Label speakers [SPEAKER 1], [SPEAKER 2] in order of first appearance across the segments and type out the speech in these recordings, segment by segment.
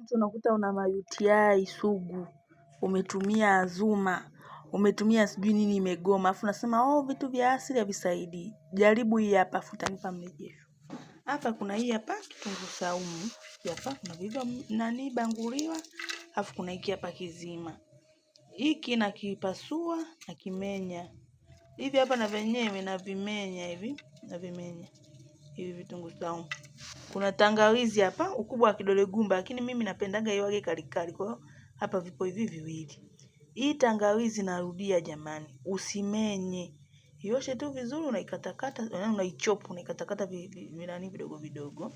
[SPEAKER 1] mtu unakuta una UTI sugu, umetumia Azuma, umetumia sijui nini imegoma, afu unasema vitu vya asili havisaidii. Jaribu hii hapa, afu utanipa mrejesho. Hapa kuna hii hapa kitunguu saumu, hapa kuna vivyo banguliwa, afu kuna hiki hapa kizima. Hiki nakipasua na kimenya. Hivi hapa na vyenyewe na vimenya hivi, na vimenya. Hivi vitunguu saumu. Kuna tangawizi hapa ukubwa wa kidole gumba, lakini mimi napendaga iwage kalikali. Kwa hiyo hapa vipo hivi viwili. Hii tangawizi narudia jamani, usimenye. Ioshe tu vizuri, unaikatakata, unaichop, unaikatakata vidogo vidogo.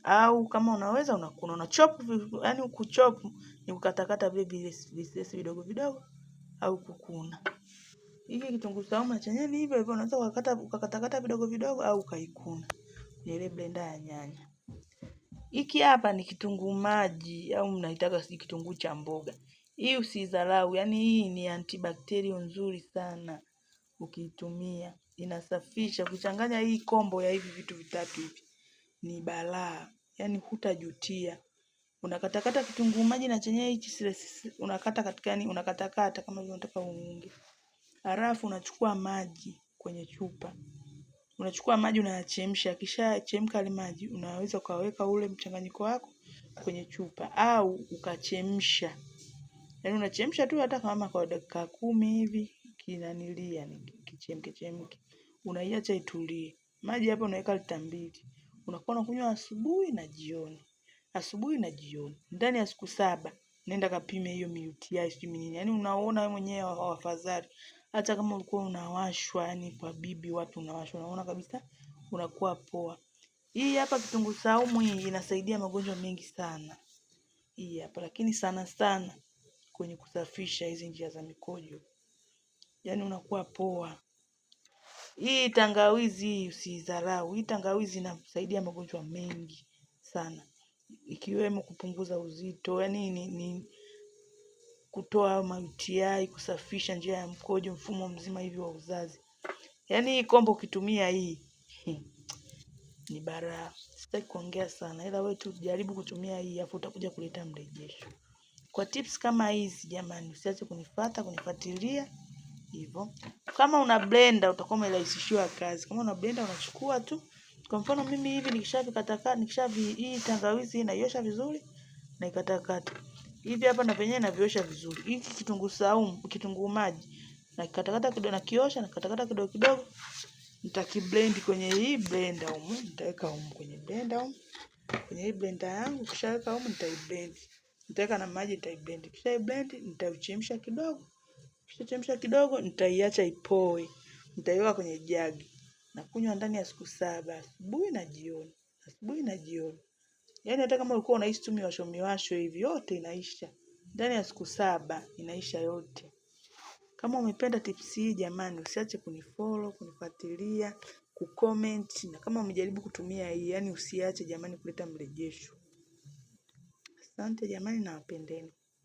[SPEAKER 1] Au kama unaweza unachop, yani kuchop ni kukatakata vile vidogo vidogo au kukuna. Hiki kitunguu saumu na chenyewe hivyo hivyo, unaweza ukakatakata vidogo vidogo au ukaikuna ile blender ya nyanya. Hiki hapa ni kitunguu maji au mnaitaga kitunguu cha mboga. Hii usidharau, yani hii ni antibacterial nzuri sana. Ukiitumia inasafisha. Kuchanganya hii kombo ya hivi vitu vitatu hivi ni balaa, yani hutajutia. Unakatakata kitunguu maji na chenyewe hichi unakata katika, yani unakatakata kama vile unataka uunge. Halafu unachukua maji kwenye chupa. Unachukua maji unayachemsha, kisha chemka ile maji, unaweza ukaweka ule mchanganyiko wako kwenye chupa au ukachemsha. Yaani unachemsha tu hata kama kwa dakika 10 hivi kinanilia ni kichemke. Unaiacha itulie. Maji hapo unaweka lita 2. Unakuwa unakunywa asubuhi na jioni. Asubuhi na jioni. Ndani ya siku 7 nenda kapime hiyo UTI sijui nini. Yaani unaona wewe mwenyewe afadhali. Hata kama ulikuwa unawashwa, yani kwa bibi watu unawashwa, unaona kabisa unakuwa poa. Hii hapa kitunguu saumu hii inasaidia magonjwa mengi sana. Hii hapa, lakini sana sana kwenye kusafisha hizi njia za mikojo. Yani unakuwa poa. Hii tangawizi hii usidharau. Hii tangawizi inasaidia magonjwa mengi sana. Ikiwemo kupunguza uzito, yani ni kutoa UTI, kusafisha njia ya mkojo, mfumo mzima hivi wa uzazi. Yani hii kombo ukitumia hii ni bara. Sitaki kuongea sana, ila wewe tu jaribu kutumia hii afu utakuja kuleta mrejesho. Kwa tips kama hizi jamani, usiache kunifuatilia hivyo. Kama una blender utakuwa umerahisishiwa kazi. Kama una blender unachukua tu. Kwa mfano mimi hivi hii tangawizi hii naiosha vizuri na ikatakata. Hivi hapa na penyewe naviosha vizuri. Hiki kitunguu saumu, kitunguu maji na katakata kidogo na kiosha na katakata kidogo kidogo. Nitakiblend kwenye hii blender humu, nitaweka humu kwenye blender humu. Kwenye hii blender yangu kishaweka humu nitaiblend. Nitaweka na maji nitaiblend. Kisha blend nitaichemsha kidogo. Kisha chemsha kidogo nitaiacha ipoe. Nitaiweka kwenye jagi. Na kunywa ndani ya siku 7, asubuhi na jioni. Asubuhi na jioni. Yaani hata kama ulikuwa unahisi tu miwasho hivi yote inaisha. Ndani ya siku 7 inaisha yote. Kama umependa tips hii jamani, usiache kunifollow, kunifuatilia, kucomment, na kama umejaribu kutumia hii, yani usiache jamani kuleta mrejesho. Asante jamani, nawapendeni.